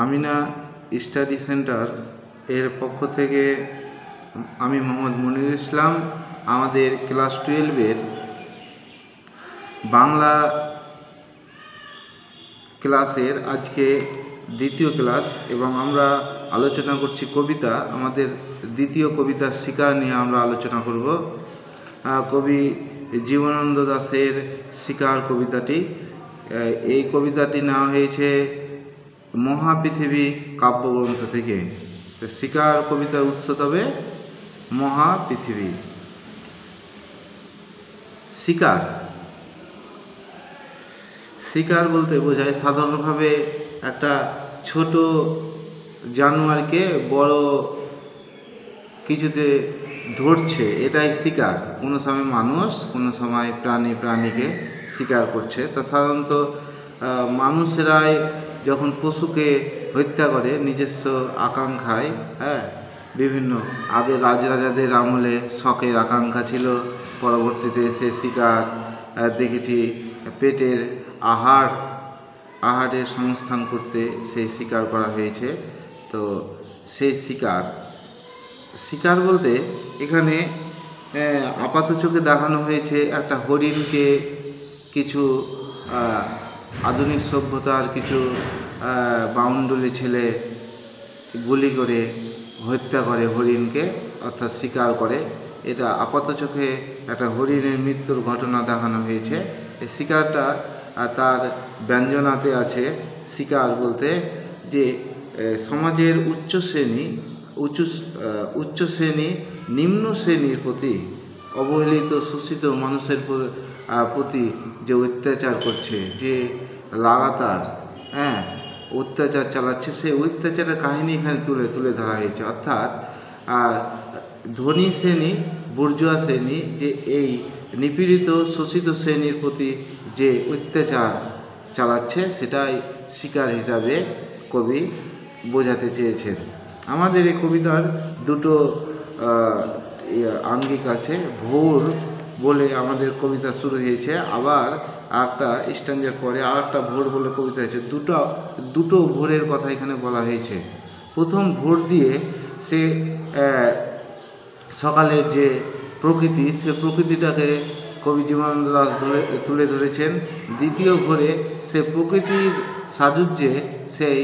Amina study centre এর পক্ষ থেকে আমি মোহাম্মদ মনিরুল ইসলাম আমাদের ক্লাস 12-এর বাংলা ক্লাসের আজকে দ্বিতীয় ক্লাস এবং আমরা আলোচনা করছি কবিতা। আমাদের দ্বিতীয় কবিতা শিকার নিয়ে আমরা আলোচনা করব। কবি জীবনানন্দ দাশের শিকার কবিতাটি। এই কবিতাটি নেওয়া হয়েছে মহাপৃথিবী কাব্যগ্রন্থ থেকে। শিকার কবিতার উৎস তবে মহাপৃথিবী। শিকার শিকার বলতে বোঝায় সাধারণভাবে একটা ছোট জানোয়ারকে বড় কিছুতে ধরছে, এটাই শিকার। কোনো সময় মানুষ, কোনো সময় প্রাণীকে শিকার করছে। তা সাধারণত মানুষেরাই যখন পশুকে হত্যা করে নিজস্ব আকাঙ্ক্ষায়, বিভিন্ন আগে রাজরাজাদের আমলে শখের আকাঙ্ক্ষা ছিল, পরবর্তীতে সে শিকার দেখেছি পেটের আহারের সংস্থান করতে সেই শিকার করা হয়েছে। তো সেই শিকার বলতে এখানে আপাত চোখে দেখানো হয়েছে একটা হরিণকে কিছু আধুনিক সভ্যতার কিছু বাউন্ডুলে ছেলে গুলি করে হত্যা করে হরিণকে, অর্থাৎ শিকার করে। এটা আপাত চোখে একটা হরিণের মৃত্যুর ঘটনা দেখানো হয়েছে। এই শিকারটা তার ব্যঞ্জনাতে আছে। শিকার বলতে যে সমাজের উচ্চ শ্রেণী নিম্ন শ্রেণীর প্রতি, অবহেলিত শোষিত মানুষের প্রতি যে অত্যাচার করছে, যে লাগাতার অত্যাচার চালাচ্ছে, সেই অত্যাচারের কাহিনী এখানে তুলে ধরা হয়েছে। অর্থাৎ ধনী শ্রেণী, বুর্জোয়া শ্রেণী যে এই নিপীড়িত শোষিত শ্রেণীর প্রতি যে অত্যাচার চালাচ্ছে, সেটাই শিকার হিসাবে কবি বোঝাতে চেয়েছেন। আমাদের এই কবিতার দুটো আঙ্গিক আছে। ভোর বলে আমাদের কবিতা শুরু হয়েছে, আবার একটা স্ট্যান্ডার পরে আর একটা ভোর বলে কবিতা হয়েছে। দুটো ভোরের কথা এখানে বলা হয়েছে। প্রথম ভোর দিয়ে সে সকালের যে প্রকৃতি, সে প্রকৃতিটাকে কবি জীবনানন্দ দাশ তুলে ধরেছেন। দ্বিতীয় ভোরে সে প্রকৃতির সাযুজ্যে সেই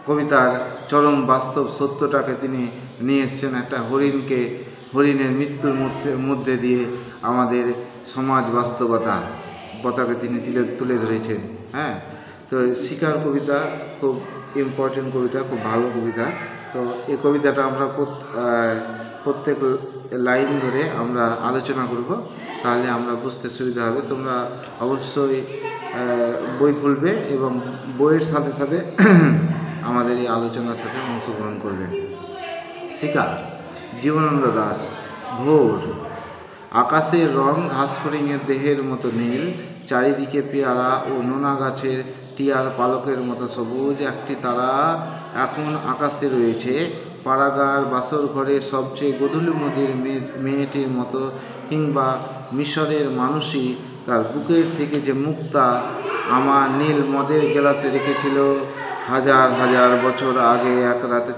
কবিতার চরম বাস্তব সত্যটাকে তিনি নিয়ে এসছেন। একটা হরিণের মৃত্যুর মধ্যে দিয়ে আমাদের সমাজ বাস্তবতাকে তিনি তুলে ধরেছেন। তো শিকার কবিতা খুব ইম্পর্টেন্ট কবিতা, খুব ভালো কবিতা। তো এই কবিতাটা আমরা প্রত্যেক লাইন ধরে আমরা আলোচনা করব, তাহলে আমরা বুঝতে সুবিধা হবে। তোমরা অবশ্যই বই খুলবে এবং বইয়ের সাথে সাথে আমাদের এই আলোচনার সাথে অংশগ্রহণ করবে। শিকার জীবনানন্দ দাশ। ভোর আকাশের রং ঘাসফড়িংয়ের দেহের মতো নীল, চারিদিকে পেয়ারা ও নোনা গাছের টিয়ার পালকের মতো সবুজ। একটি তারা এখন আকাশে রয়েছে, পাড়াগার বাসর ঘরের সবচেয়ে গধূলিমতির মেয়েটির মতো, কিংবা মিশরের মানুষই তার বুকের থেকে যে মুক্তা আমার নীল মদের গ্লাসে রেখেছিল হাজার হাজার বছর আগে এক রাতে,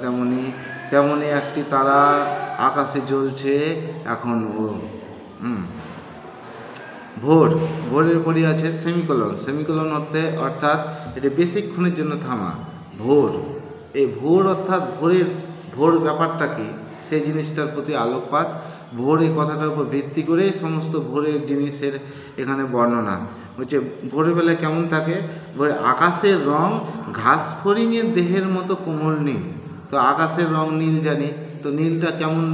তেমনি একটি তারা আকাশে জ্বলছে এখন। ভোরের পরই আছে সেমিকোলন অর্থাৎ এটা বেশিক্ষণের জন্য থামা। এই ভোর অর্থাৎ ভোর ব্যাপারটা কি, সেই জিনিসটার প্রতি আলোকপাত। ভোর এই কথাটার উপর ভিত্তি করে সমস্ত ভোরের জিনিসের এখানে বর্ণনা হচ্ছে। ভোরের বেলায় কেমন থাকে? ভোরে আকাশের রং ঘাসফড়িংয়ের দেহের মতো কোমল নীল। তো আকাশের রং নীল জানি, তো নীলটা কেমন?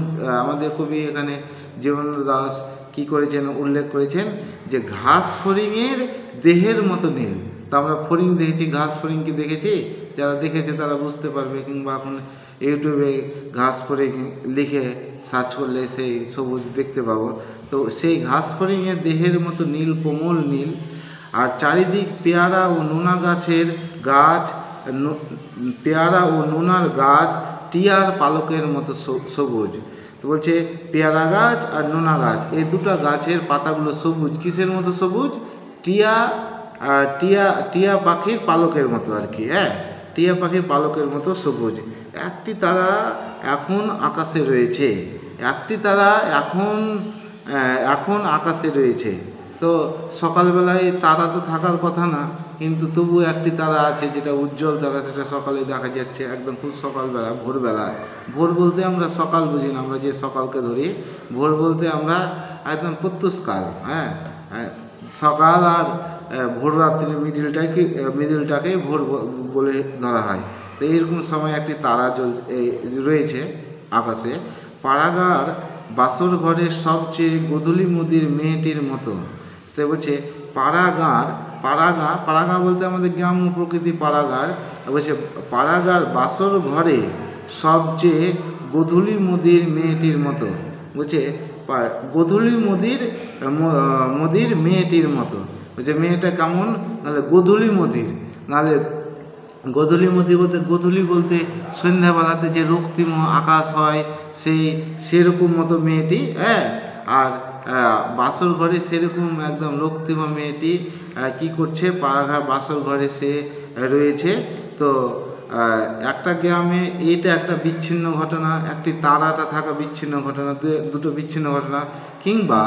আমাদের কবি এখানে জীবনানন্দ দাশ কী করেছেন, উল্লেখ করেছেন যে ঘাসফড়িংয়ের দেহের মতো নীল। তো আমরা ফড়িং দেখেছি, ঘাসফড়িংকে দেখেছি, যারা দেখেছে তারা বুঝতে পারবে, কিংবা এখন ইউটিউবে ঘাসফড়িং লিখে সার্চ করলে সেই সবুজ দেখতে পাবো। তো সেই ঘাসফড়িংয়ের দেহের মতো নীল, কোমল নীল। আর চারিদিক পেয়ারা ও নোনার গাছ টিয়ার পালকের মতো সবুজ। তো বলছে পেয়ারা গাছ আর নোনা গাছ, এই দুটো গাছের পাতাগুলো সবুজ। কিসের মতো সবুজ? টিয়া পাখির পালকের মতো আর কি। টিয়া পাখির পালকের মতো সবুজ। একটি তারা এখন আকাশে রয়েছে, একটি তারা এখন আকাশে রয়েছে। তো সকালবেলায় তারা তো থাকার কথা না, কিন্তু তবু একটি তারা আছে যেটা উজ্জ্বল তারা, সেটা সকালে দেখা যাচ্ছে, একদম খুব সকালবেলা, ভোরবেলা। ভোর বলতে আমরা সকাল বুঝি না, আমরা যে সকালকে ধরি, ভোর বলতে আমরা একদম প্রত্যুষকাল। হ্যাঁ, সকাল আর ভোর রাত্রি মিডিলটাকে ভোর বলে ধরা হয়। তো এইরকম সময় একটি তারা রয়েছে আকাশে। পাড়াগার বাসর ঘরের সবচেয়ে গোধূলি মুদির মেয়েটির মতো। সে বলছে পাড়াগা বলতে আমাদের গ্রাম্য প্রকৃতি পাড়াগার। বলছে পাড়াগার বাসর ঘরে সবচেয়ে গোধূলি মুদির মেয়েটির মতো। বলছে গোধূলি মুদির মেয়েটির মতো। বলছে মেয়েটা কেমন, নাহলে গোধূলি মুদির, নাহলে গোধূলি মুদি বলতে, গোধূলি বলতে সন্ধ্যাবেলাতে যে রক্তিম আকাশ হয়, সেরকম মতো মেয়েটি। হ্যাঁ, আর বাসর ঘরে সেরকম একদম রক্তিম মেয়েটি কি করছে, পাড়াঘাট বাসর ঘরে সে রয়েছে। তো একটা গ্রামে এইটা একটা বিচ্ছিন্ন ঘটনা, একটি তারাটা থাকা বিচ্ছিন্ন ঘটনা, দুটো বিচ্ছিন্ন ঘটনা। কিংবা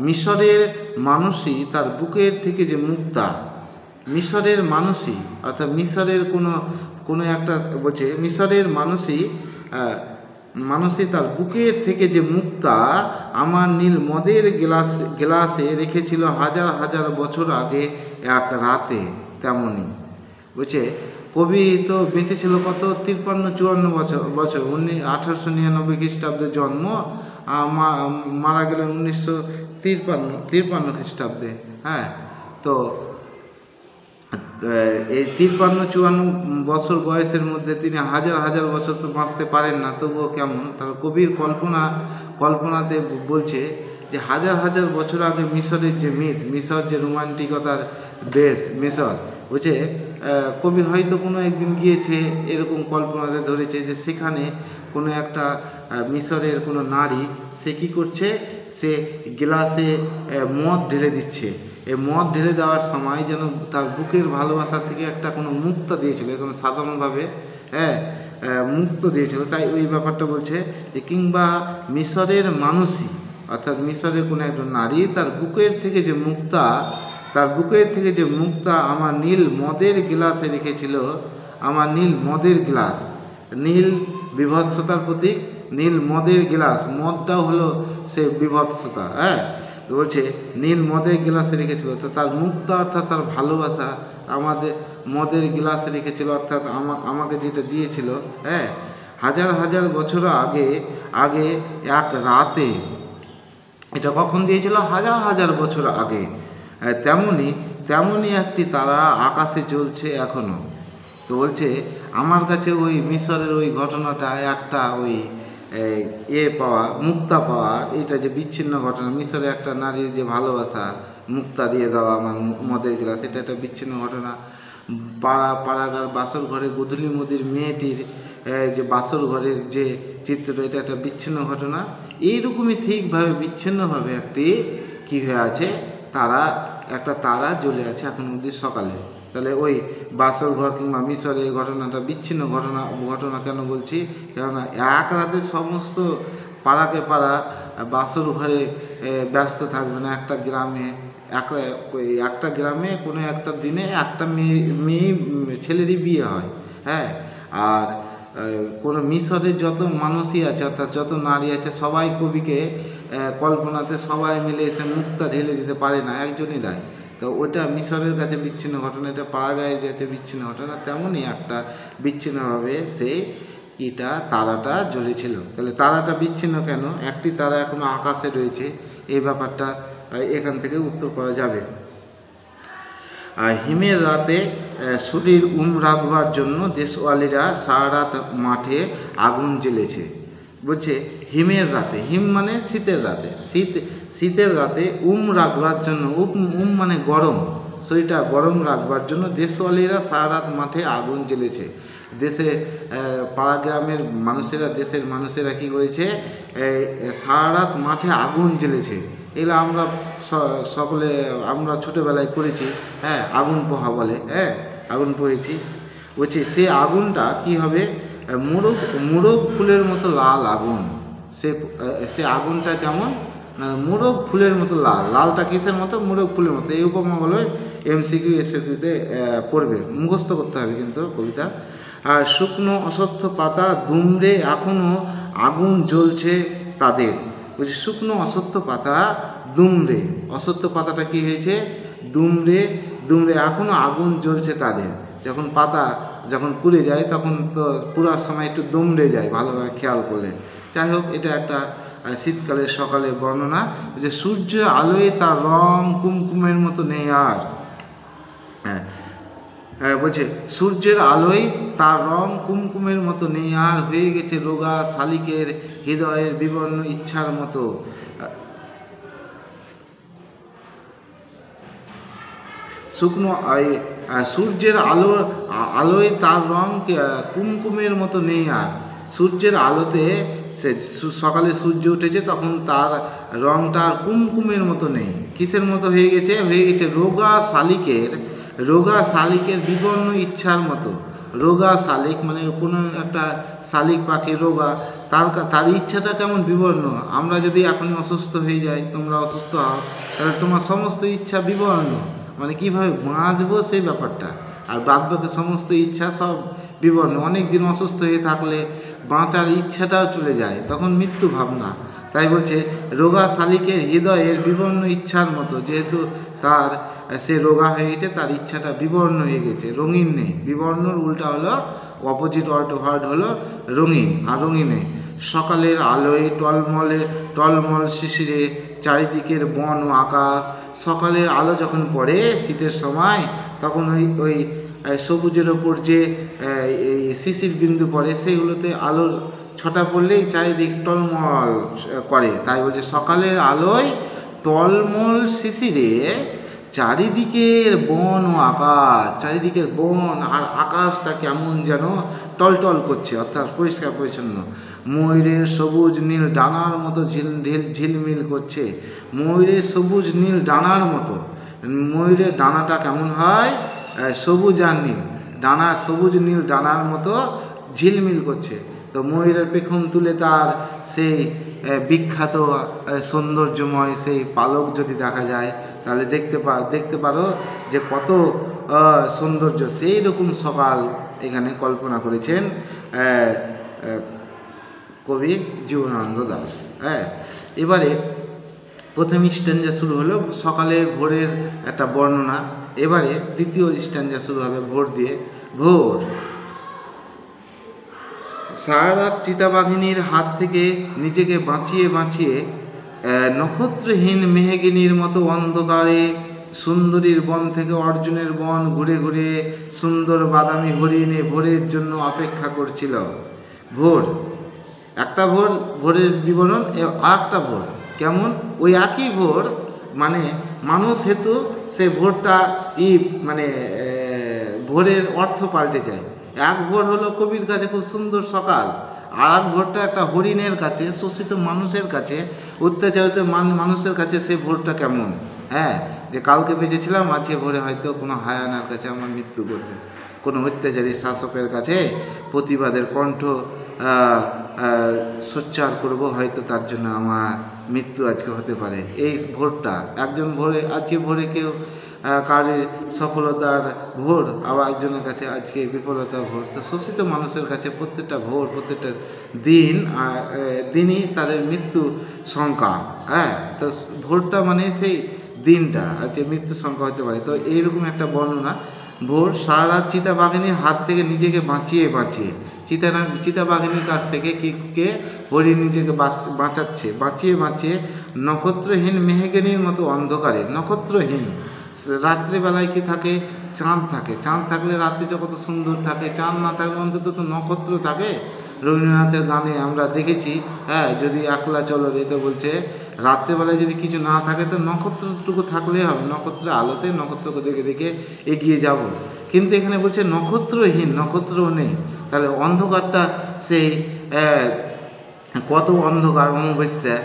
মিশরের মানুষই তার বুকের থেকে যে মুক্তা, মিশরের মানুষই, অর্থাৎ মিশরের কোনো একটা, বলছে মিশরের মানুষই তার বুকের থেকে যে মুক্তা আমার নীল মদের গ্লাসে রেখেছিল হাজার হাজার বছর আগে এক রাতে, তেমনি। বলছে কবি তো বেঁচে ছিল কত, 53-54 বছর 1899 খ্রিস্টাব্দে জন্ম, মারা গেলেন 1953 খ্রিস্টাব্দে। হ্যাঁ, তো এই 53-54 বছর বয়সের মধ্যে তিনি হাজার হাজার বছর তো বাঁচতে পারেন না, তবুও কেমন তার কবির কল্পনাতে বলছে যে হাজার হাজার বছর আগে মিশরের যে মিশর যে রোমান্টিকতার দেশ মিশর। বলছে কবি হয়তো কোনো একদিন গিয়েছে, এরকম কল্পনাতে ধরেছে যে সেখানে কোনো একটা মিশরের কোনো নারী, সে কী করছে, সে গ্লাসে মদ ঢেলে দিচ্ছে। এই মদ ঢেলে দেওয়ার সময় যেন তার বুকের ভালোবাসা থেকে একটা কোনো মুক্তা দিয়েছিল, এখন সাধারণভাবে মুক্ত দিয়েছিল, তাই ওই ব্যাপারটা বলছে যে কিংবা মিশরের মানুষই, অর্থাৎ মিশরের কোনো একজন নারী তার বুকের থেকে যে মুক্তা আমার নীল মদের গ্লাসে রেখেছিল, আমার নীল মদের গ্লাস, নীল বিভৎসতার প্রতীক, নীল মদের গ্লাস, মদটাও হলো সে বিভৎসতা। হ্যাঁ, বলছে নীল মদের গ্লাসে রেখেছিল, তো তার মুক্তা অর্থাৎ তার ভালোবাসা আমাদের মদের গ্লাসে রেখেছিল, অর্থাৎ আমাকে যেটা দিয়েছিল। হ্যাঁ, হাজার হাজার বছর আগে এক রাতে, এটা কখন দিয়েছিল, হাজার হাজার বছর আগে। তেমনি একটি তারা আকাশে জ্বলছে এখনো। তো বলছে আমার কাছে ওই মিশরের ওই ঘটনাটা একটা ওই মুক্তা পাওয়া, এটা যে বিচ্ছিন্ন ঘটনা, মিশরে একটা নারীর যে ভালোবাসা, মুক্তা দিয়ে দেওয়া আমার মদের গ্লাস, এটা একটা বিচ্ছিন্ন ঘটনা। পাড়াগার বাসর ঘরে গোধূলি মুদির মেয়েটির যে বাসর ঘরের যে চিত্রটা, এটা একটা বিচ্ছিন্ন ঘটনা। এইরকমই ঠিকভাবে বিচ্ছিন্নভাবে একটি কী হয়ে আছে, একটা তারা জ্বলে আছে এখন অবধি সকালে। তাহলে ওই বাসর ঘর কিংবা মিশরে এই ঘটনাটা বিচ্ছিন্ন ঘটনা কেন বলছি, কেননা এক রাতে সমস্ত পাড়াকে পাড়া বাসর ঘরে ব্যস্ত থাকবে না। একটা গ্রামে কোনো একটা দিনে একটা মেয়ে ছেলেরই বিয়ে হয়। হ্যাঁ, আর কোনো মিশরের যত মানুষই আছে, অর্থাৎ যত নারী আছে, সবাই কবিকে কল্পনাতে সবাই মিলে এসে মুক্তা ঢেলে দিতে পারে না, একজনই দেয়। তো ওটা মিশরের কাছে বিচ্ছিন্ন ঘটনা, এটা পাড়াগাঁয়ের কাছে বিচ্ছিন্ন ঘটনা। তেমনই একটা বিচ্ছিন্নভাবে সেই তারাটা জ্বলেছিল। তাহলে তারাটা বিচ্ছিন্ন কেন, একটি তারা এখনো আকাশে রয়েছে, এই ব্যাপারটা এখান থেকে উত্তর করা যাবে। হিমের রাতে শরীর রাখবার জন্য দেশওয়ালিরা সারা রাত মাঠে আগুন জ্বেলেছে। বলছে হিমের রাতে, হিম মানে শীতের রাতে, শীতের রাতে রাখবার জন্য, মানে গরম, শরীরটা গরম রাখবার জন্য দেশওয়ালিরা সারা রাত মাঠে আগুন জ্বেলেছে। পাড়া গ্রামের মানুষেরা, দেশের মানুষেরা কী করেছে, সারা রাত মাঠে আগুন জ্বেলেছে। এগুলো আমরা ছোটোবেলায় করেছি। হ্যাঁ, আগুন পোহা বলে। হ্যাঁ, আগুন পোহেছি। বলছি সে আগুনটা কি হবে, মোরগ মোরগ ফুলের মতো লাল আগুন। সে আগুনটা কেমন না, মোরগ ফুলের মতো লাল। লালটা কিসের মতো? মোরগ ফুলের মতো। এই উপমাগুলো এমসিকিউ এসএসসিতে পড়বে, মুখস্থ করতে হবে কিন্তু কবিতা। আর শুকনো অশ্বত্থ পাতা দুমড়ে এখনো আগুন জ্বলছে তাদের। বলছি শুকনো অশ্বত্থ পাতা দুমড়ে, অশ্বত্থ পাতাটা কি হয়েছে? দুমড়ে দুমড়ে এখনো আগুন জ্বলছে তাদের। যখন পাতা যখন পুড়ে যায় তখন তো পুরার সময় একটু দুমড়ে যায়, ভালোভাবে খেয়াল করলে। যাই হোক, এটা একটা শীতকালের সকালের বর্ণনা, যে সূর্যের আলোয় তার রং কুমকুমের মতো নেই আর। বলছে সূর্যের আলোয় তার রং কুমকুমের মতো নেই আর, হয়ে গেছে রোগা শালিকের হৃদয়ের বিবর্ণ ইচ্ছার মতো। শুকনো সূর্যের আলোয় তার রং কুমকুমের মতো নেই আর। সূর্যের আলোতে সে সকালে সূর্য উঠেছে তখন তার রংটা আর কুমকুমের মতো নেই। কিসের মতো হয়ে গেছে? হয়ে গেছে রোগা শালিকের বিবর্ণ ইচ্ছার মতো। রোগা শালিক মানে কোনো একটা শালিক পাখি রোগা, তার ইচ্ছাটা কেমন বিবর্ণ। আমরা যদি এখনই অসুস্থ হয়ে যাই, তোমরা অসুস্থ হও, তাহলে তোমার সমস্ত ইচ্ছা বিবর্ণ, মানে কীভাবে বাঁচবো সেই ব্যাপারটা। আর বাদবাকি সমস্ত ইচ্ছা সব বিবর্ণ। অনেক দিন অসুস্থ হয়ে থাকলে বাঁচার ইচ্ছাটাও চলে যায়, তখন মৃত্যু ভাবনা। তাই বলছে রোগা শালিকের হৃদয়ের বিবর্ণ ইচ্ছার মতো। যেহেতু তার সে রোগা হয়ে গেছে, তার ইচ্ছাটা বিবর্ণ হয়ে গেছে, রঙিন নেই। বিবর্ণর উল্টা হলো, অপোজিট ওয়ার্ড হলো রঙিন, আর রঙিন নেই। সকালের আলোয় টলমল শিশিরে চারিদিকের বন ও আকাশ। সকালের আলো যখন পড়ে শীতের সময়, তখন ওই সবুজের ওপর যে এই শিশির বিন্দু পড়ে, সেইগুলোতে আলোর ছটা পড়লেই চারিদিক টলমল করে। তাই বলছে সকালের আলোয় টলমল শিশিরে চারিদিকের বন ও আকাশ। চারিদিকের বন আর আকাশটা কেমন যেন টলটল করছে, অর্থাৎ পরিষ্কার পরিচ্ছন্ন। ময়ূরের সবুজ নীল ডানার মতো ঝিলমিল করছে। ময়ূরের সবুজ নীল ডানার মতো। ময়ূরের ডানাটা কেমন হয়? সবুজ আর নীল ডানা, সবুজ নীল ডানার মতো ঝিলমিল করছে। তো ময়ূরের পেখম তুলে তার সেই বিখ্যাত সৌন্দর্যময় সেই পালক যদি দেখা যায়, তাহলে দেখতে পারো যে কত সৌন্দর্য। সেই রকম সকাল এখানে কল্পনা করেছেন কবি জীবনানন্দ দাশ। এবারে প্রথম স্ট্যাঞ্জা শুরু হলো সকালে ভোরের একটা বর্ণনা। এবারে দ্বিতীয় স্ট্যাঞ্জা শুরু হবে ভোর দিয়ে। ভোর। সারা রাত চিতাবাঘিনীর হাত থেকে নিজেকে বাঁচিয়ে নক্ষত্রহীন মেহগিনীর মতো অন্ধকারে সুন্দরীর বন থেকে অর্জুনের বন ঘুরে ঘুরে সুন্দর বাদামি হরিণে ভোরের জন্য অপেক্ষা করছিল। ভোর, একটা ভোর, ভোরের বিবরণ। আর একটা ভোর কেমন? ওই একই ভোর, মানে মানুষ হেতু সে ভোরটা মানে ভোরের অর্থ পাল্টে যায়। এক ভোর হলো কবির কাছে খুব সুন্দর সকাল, আর এক ভোরটা একটা হরিণের কাছে, শোষিত মানুষের কাছে, অত্যাচারিত মানুষের কাছে সে ভোরটা কেমন। যে কালকে বেঁচেছিলাম, আজকে ভোরে হয়তো কোনো হায়ানার কাছে আমার মৃত্যু ঘটবে, কোনো অত্যাচারী শাসকের কাছে প্রতিবাদের কণ্ঠ সোচ্চার করব, হয়তো তার জন্য আমার মৃত্যু আজকে হতে পারে। এই ভোরটা একজন ভোরে, আজকে ভোরে কেউ কারের সফলতার ভোর, আবার একজনের কাছে আজকে বিফলতার ভোর। তো শোষিত মানুষের কাছে প্রত্যেকটা ভোর, প্রত্যেকটা দিনই তাদের মৃত্যু সংখ্যা। তো ভোরটা মানে সেই দিনটা, আজকে মৃত্যু সংখ্যা হতে পারে। তো এইরকম একটা বর্ণনা। ভোর। সারা রাত চিতাবাঘিনীর হাত থেকে নিজেকে বাঁচিয়ে চিতাবাঘিনীর কাছ থেকে কে হরিণ নিজেকে বাঁচিয়ে নক্ষত্রহীন মেহগিনীর মতো অন্ধকারে। নক্ষত্রহীন, রাত্রিবেলায় কি থাকে? চাঁদ থাকে। চাঁদ থাকলে রাত্রিটা কত সুন্দর থাকে। চাঁদ না থাকলে অন্তত তো নক্ষত্র থাকে। রবীন্দ্রনাথের গানে আমরা দেখেছি, যদি একলা চলো রে, তো বলছে রাত্রেবেলায় যদি কিছু না থাকে তো নক্ষত্রটুকু থাকলেই হবে, নক্ষত্রের আলোতে নক্ষত্রকে দেখে দেখে এগিয়ে যাব। কিন্তু এখানে বলছে নক্ষত্রহীন, নক্ষত্রও নেই। তাহলে অন্ধকারটা সেই কত অন্ধকার অমাবস্যা,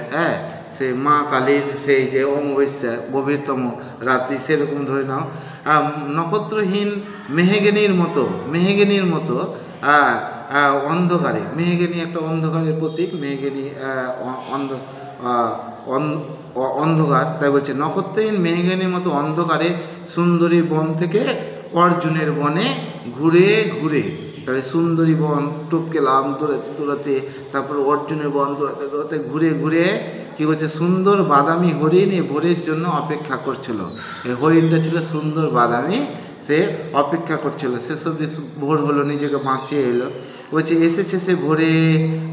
সে মা কালীর সেই যে অমাবস্যা গভীরতম রাত্রি সেরকম ধরে নাও, নক্ষত্রহীন মেহেগিনির মতো অন্ধকারে, মেহেগিনি একটা অন্ধকারের প্রতীক, মেহেগিনি অন্ধকার, তাই বলছে নক্ষত্রহীন মেহেগিনির মতো অন্ধকারে সুন্দরী বন থেকে অর্জুনের বনে ঘুরে ঘুরে, তাহলে সুন্দরী বন টপকেলাম দৌড়াতে দৌড়াতে, তারপর অর্জুনের বন দৌড়াতে দৌড়াতে ঘুরে ঘুরে কী করছে, সুন্দর বাদামি হরিণ এই ভোরের জন্য অপেক্ষা করছিল। এই হরিণটা ছিল সুন্দর বাদামি, সে অপেক্ষা করছিল। শেষ অবধি ভোর হলো, নিজেকে বাঁচিয়ে এলো। বলছে এসেছে সে ভোরে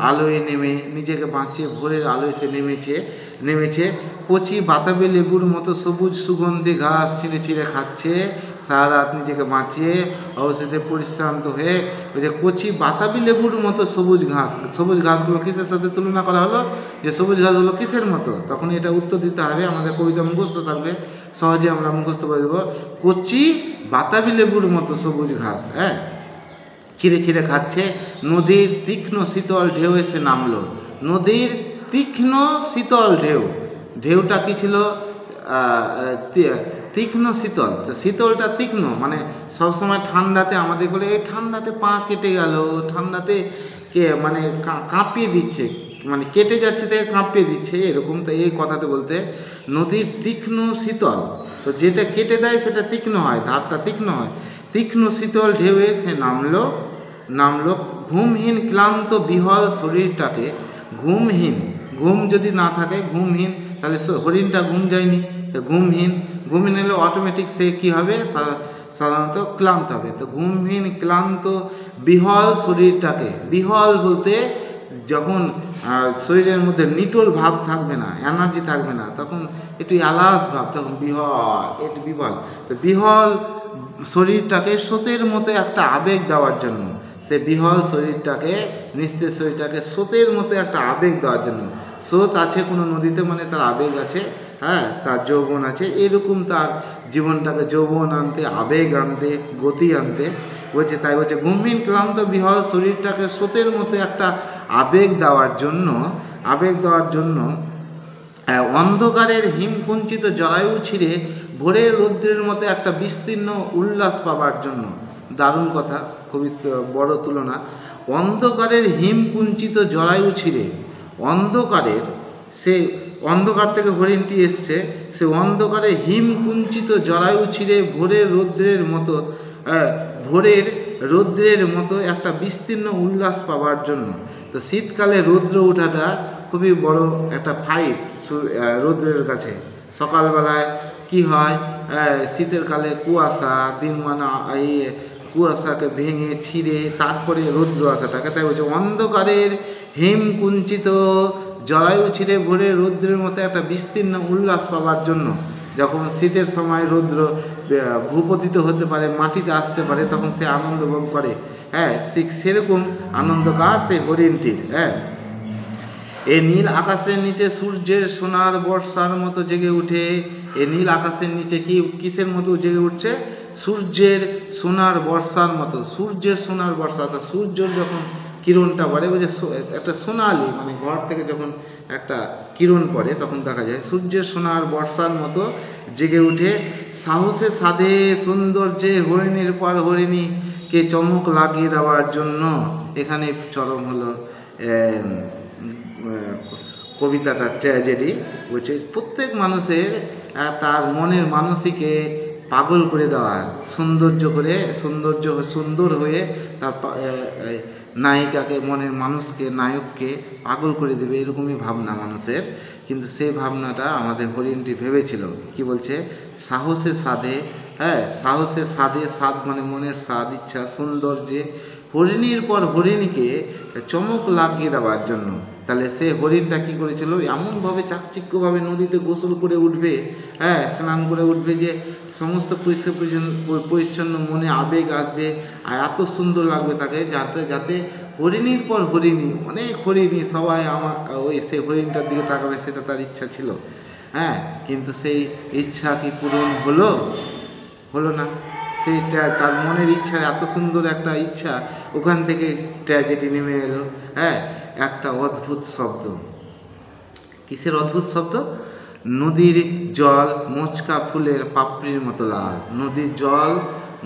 আলোয় নেমে, নিজেকে বাঁচিয়ে ভোরের আলোয় সে নেমেছে। কচি বাতাবি লেবুর মতো সবুজ সুগন্ধি ঘাস ছিঁড়ে ছিঁড়ে খাচ্ছে সারা রাত নিজেকে বাঁচিয়ে, অবশেষে পরিশ্রান্ত হয়ে। বলছে কচি বাতাবি লেবুর মতো সবুজ ঘাস, সবুজ ঘাসগুলো কিসের সাথে তুলনা করা হলো, যে সবুজ ঘাসগুলো কিসের মতো, তখন এটা উত্তর দিতে হবে, আমাদের কবিতা মুখস্থ থাকবে, সহজে আমরা মুখস্থ করে দেবো। কচি বাতাবি লেবুর মতো সবুজ ঘাস, হ্যাঁ, ছিঁড়ে ছিঁড়ে খাচ্ছে। নদীর তীক্ষ্ণ শীতল ঢেউ এসে নামলো, নদীর তীক্ষ্ণ শীতল ঢেউটা কি ছিল, তীক্ষ্ণ শীতল, শীতলটা তীক্ষ্ণ, মানে সবসময় ঠান্ডাতে আমাদের বলে এই ঠান্ডাতে পা কেটে গেল, ঠান্ডাতে মানে কাঁপিয়ে দিচ্ছে, মানে কেটে যাচ্ছে থেকে কাঁপিয়ে দিচ্ছে, এরকম। তো এই কথাতে বলতে নদীর তীক্ষ্ণ শীতল, তো যেটা কেটে দেয় সেটা তীক্ষ্ণ হয়, ধারটা তীক্ষ্ণ হয়। তীক্ষ্ণ শীতল ঢেউয়ে সে নামলো ঘুমহীন ক্লান্ত বিহল শরীরটাকে, ঘুম যদি না থাকে, ঘুমহীন, তাহলে হরিণটা ঘুম যায়নি, তো ঘুমহীন হলে অটোমেটিক সে কী হবে, সাধারণত ক্লান্ত হবে। তো ঘুমহীন ক্লান্ত বিহল শরীরটাকে, বিহল বলতে যখন শরীরের মধ্যে নিটোল ভাব থাকবে না, এনার্জি থাকবে না, তখন একটু আলাস ভাব, তখন বিহল। তো বিহল শরীরটাকে স্রোতের মতো একটা আবেগ দেওয়ার জন্য, সে বিহল শরীরটাকে, নিস্তেজ শরীরটাকে স্রোতের মতো একটা আবেগ দেওয়ার জন্য। স্রোত আছে কোনো নদীতে মানে তার আবেগ আছে, হ্যাঁ, তার যৌবন আছে, এরকম তার জীবনটাকে যৌবন আনতে, আবেগ আনতে, গতি আনতে বলছে। তাই বলছে ঘুমহীন ক্লান্ত বিহল শরীরটাকে স্রোতের মতো একটা আবেগ দেওয়ার জন্য অন্ধকারের হিমকুঞ্চিত জরায়ু ছিঁড়ে ভোরের রৌদ্রের মতো একটা বিস্তীর্ণ উল্লাস পাবার জন্য। দারুণ কথা, খুবই বড় তুলনা। অন্ধকারের হিমকুঞ্চিত জরায়ু ছিঁড়ে, অন্ধকার থেকে হরিণটি এসছে, সে অন্ধকারে হিমকুঞ্চিত জরায়ু ছিঁড়ে ভোরের রৌদ্রের মতো একটা বিস্তীর্ণ উল্লাস পাবার জন্য। তো শীতকালে রৌদ্র ওঠাটা খুবই বড় একটা ফাইট রৌদ্রের কাছে। সকালবেলায় কি হয়, শীতের কালে কুয়াশা, কুয়াশাকে ভেঙে ছিঁড়ে তারপরে রৌদ্র আসাটাকে, তাই বলছে অন্ধকারের হিমকুঞ্চিত জরায়ু ছিঁড়ে ভোরে রৌদ্রের মতো একটা বিস্তীর্ণ উল্লাস পাবার জন্য। যখন শীতের সময় রৌদ্র ভূপতিত হতে পারে, মাটিতে আসতে পারে, তখন সে আনন্দ ভোগ করে, হ্যাঁ, ঠিক সেরকম আনন্দকার সেই হরিণটির। হ্যাঁ, এই নীল আকাশের নিচে সূর্যের সোনার বর্ষার মতো জেগে উঠে, এই নীল আকাশের নিচে কিসের মতো জেগে উঠছে, সূর্যের সোনার বর্ষার মতো। সূর্যের সোনার বর্ষা, সূর্যের যখন কিরণটা পড়ে, বলছে একটা সোনালি, মানে ঘর থেকে যখন একটা কিরণ পড়ে তখন দেখা যায় সূর্যের সোনার বর্ষার মতো জেগে উঠে। সাহসে সাধে সৌন্দর্যে হরিণীর পর হরিণীকে চমক লাগিয়ে দেওয়ার জন্য। এখানে চরম হলো কবিতাটা ট্র্যাজেডি। বলছে প্রত্যেক মানুষের তার মনের মানসিকে পাগল করে দেওয়ার, সুন্দর হয়ে তার নায়িকাকে, মনের মানুষকে, নায়ককে পাগল করে দেবে, এরকমই ভাবনা মানুষের। কিন্তু সেই ভাবনাটা আমাদের হরিণটি ভেবেছিল। কি বলছে, সাহসে সাধে, হ্যাঁ, সাহসে সাধে, সাধ মানে মনের স্বাদ, ইচ্ছা, সৌন্দর্যে হরিণীর পর হরিণীকে চমক লাগিয়ে দেওয়ার জন্য। তাহলে সে হরিণটা কী করেছিল, এমনভাবে চাকচিক্যভাবে নদীতে গোসল করে উঠবে, হ্যাঁ, স্নান করে উঠবে যে সমস্ত পরিচ্ছন্ন মনে আবেগ আসবে, আর এত সুন্দর লাগবে তাকে, যাতে হরিণীর পর হরিণী, অনেক হরিণী, সবাই সেই হরিণটার দিকে তাকাবে, সেটা তার ইচ্ছা ছিল। হ্যাঁ, কিন্তু সেই ইচ্ছা কি পূরণ হলো না। সেইটা তার মনের ইচ্ছা, এত সুন্দর একটা ইচ্ছা, ওখান থেকে ট্র্যাজেডি নেমে এলো। হ্যাঁ, একটা অদ্ভুত শব্দ, কিসের অদ্ভুত শব্দ? নদীর জল মোচকা ফুলের পাপড়ির মতো লাল। নদীর জল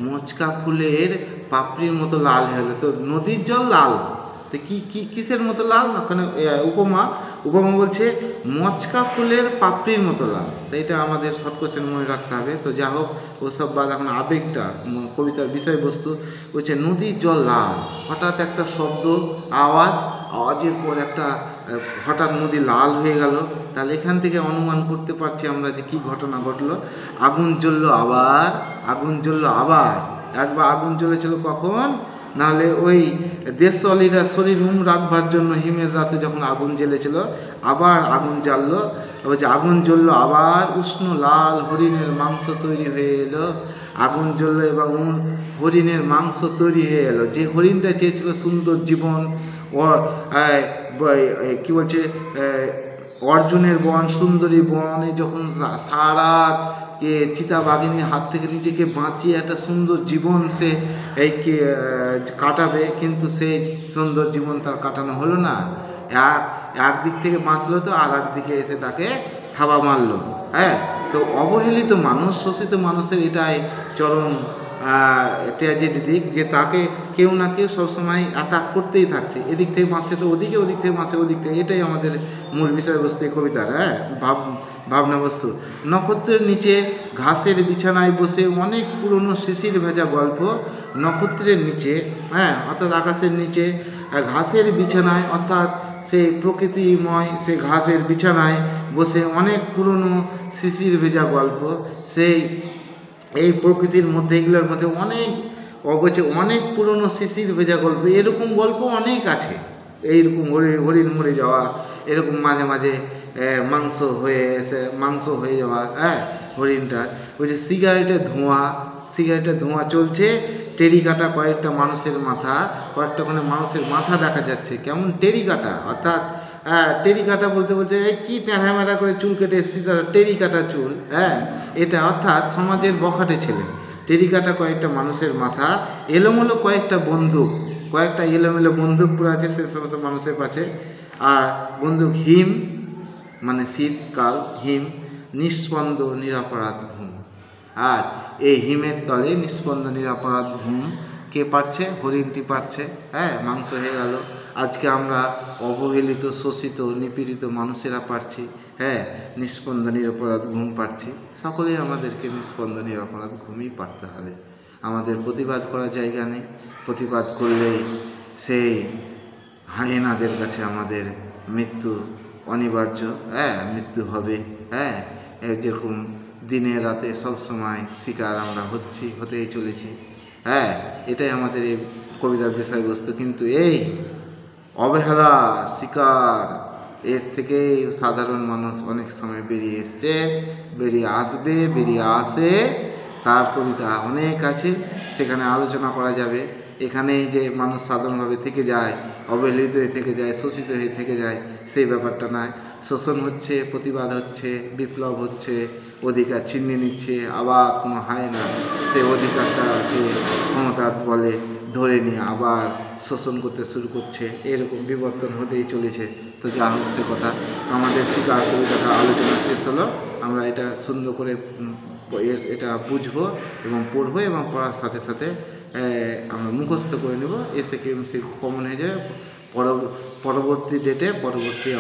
মোচকা ফুলের পাপড়ির মতো লাল হয়ে গেল। তো নদীর জল লাল, তো কিসের মতো লাল? ওখানে উপমা বলছে মচকা ফুলের পাপড়ির মতো লাল। তো এটা আমাদের শর্ট কোশ্চেন মনে রাখতে হবে। তো যা হোক, ওসব বাদ, এখন আবেগটা, কবিতার বিষয়বস্তু বলছে নদীর জল লাল। হঠাৎ একটা শব্দ, আওয়াজের পর একটা হঠাৎ নদী লাল হয়ে গেল। তাহলে এখান থেকে অনুমান করতে পারছি আমরা যে কি ঘটনা ঘটলো। আগুন জ্বললো আবার, একবার আগুন জ্বলেছিল কখন? নাহলে ওই দেশওয়ালিরা শরীর রাখবার জন্য হিমের রাতে যখন আগুন জ্বেলেছিল, আবার আগুন জ্বাললো। বলছে আগুন জ্বললো আবার, উষ্ণ লাল হরিণের মাংস তৈরি হয়ে এলো। আগুন জ্বললো এবং হরিণের মাংস তৈরি হয়ে এলো। যে হরিণটা চেয়েছিল সুন্দর জীবন, কি বলছে, অর্জুনের বন, সুন্দরী বনে যখন সারা চিতাবাঘিনীর হাত থেকে নিজেকে বাঁচিয়ে একটা সুন্দর জীবন সে কাটাবে, কিন্তু সেই সুন্দর জীবন তার কাটানো হলো না। একদিক থেকে বাঁচলো, তো আর একদিকে এসে তাকে থাবা মারলো। হ্যাঁ, তো অবহেলিত মানুষ, শোষিত মানুষের এটাই চরম ট্র্যাজেডি দিক, যে তাকে কেউ না কেউ সবসময় অ্যাটাক করতেই থাকছে। এদিক থেকে বাঁচছে তো ওদিকে, ওদিক থেকে বাঁচছে ওদিক থেকে। এটাই আমাদের মূল বিষয়বস্তু এই কবিতার। হ্যাঁ, ভাবনা বস্তু। নক্ষত্রের নিচে ঘাসের বিছানায় বসে, অনেক পুরনো শিশির ভেজা গল্প। নক্ষত্রের নিচে, হ্যাঁ, অর্থাৎ আকাশের নিচে ঘাসের বিছানায়, অর্থাৎ সেই প্রকৃতিময় সেই ঘাসের বিছানায় বসে অনেক পুরনো শিশির ভেজা গল্প। এই প্রকৃতির মধ্যে, এগুলোর মধ্যে অনেক পুরনো শিশির ভেজা গল্প। এরকম গল্প অনেক আছে। এইরকম হরিণ মরে যাওয়া, এরকম মাঝে মাঝে মাংস হয়ে যাওয়া, হ্যাঁ, হরিণটার। বলছে সিগারেটের ধোঁয়া চলছে, টেরিকাটা কয়েকটা মানুষের মাথা দেখা যাচ্ছে। কেমন টেরিকাটা? অর্থাৎ টেরিকাটা বলতে কি ট্যাঁড়া করে চুল কেটে এসেছি, তারা টেরিকাটা চুল। হ্যাঁ, এটা অর্থাৎ সমাজের বখাটে ছেলে। টেরিকাটা কয়েকটা মানুষের মাথা, এলোমেলো কয়েকটা বন্দুক পুরো আছে সে সমস্ত মানুষের কাছে। আর বন্দুক হিম, মানে শীতকাল, হিম, নিঃস্পন্দ নিরপরাধ ঘুম। আর এই হিমের তলে নিঃস্পন্দ নিরপরাধ ঘুম কে পারছে? হরিণটি পারছে। হ্যাঁ, মাংস হয়ে গেল। আজকে আমরা অবহেলিত, শোষিত, নিপীড়িত মানুষেরা পারছি। হ্যাঁ, নিঃস্পন্দ নিরপরাধ ঘুম পারছি। সকলেই আমাদেরকে নিঃস্পন্দ নিরপরাধ ঘুমই পারতে হবে। আমাদের প্রতিবাদ করার জায়গা নেই। প্রতিবাদ করলেই সেই হায়েনাদের কাছে আমাদের মৃত্যু অনিবার্য। হ্যাঁ, মৃত্যু হবে। হ্যাঁ, যেরকম দিনে রাতে সবসময় শিকার আমরা হতেই চলেছি। হ্যাঁ, এটাই আমাদের এই কবিতার বিষয়বস্তু। কিন্তু এই অবহেলা, শিকার, এর থেকে সাধারণ মানুষ অনেক সময় বেরিয়ে এসছে, বেরিয়ে আসে। তার কবিতা অনেক আছে, সেখানে আলোচনা করা যাবে। এখানেই যে মানুষ সাধারণভাবে থেকে যায়, অবহেলিত হয়ে থেকে যায়, শোষিত হয়ে থেকে যায়, সেই ব্যাপারটা নয়। শোষণ হচ্ছে, প্রতিবাদ হচ্ছে, বিপ্লব হচ্ছে, অধিকার ছিনিয়ে নিচ্ছে, আবার কোনো হয় না, সেই অধিকারটাকে ক্ষমতার বলে ধরে নিয়ে আবার শোষণ করতে শুরু করছে। এরকম বিবর্তন হতেই চলেছে। তো যা হচ্ছে কথা, আমাদের শিকার কবিতাটা আলোচনা শেষ হলো। আমরা এটা সুন্দর করে এটা বুঝবো এবং পড়বো, এবং পড়ার সাথে সাথে আমরা মুখস্থ করে নেব। এসএকিউএমসি কমন হয়ে যায়। পরবর্তী ডেটে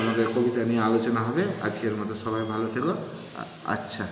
আমাদের কবিতা নিয়ে আলোচনা হবে। আজকের মতো সবাই ভালো থেকো। আচ্ছা।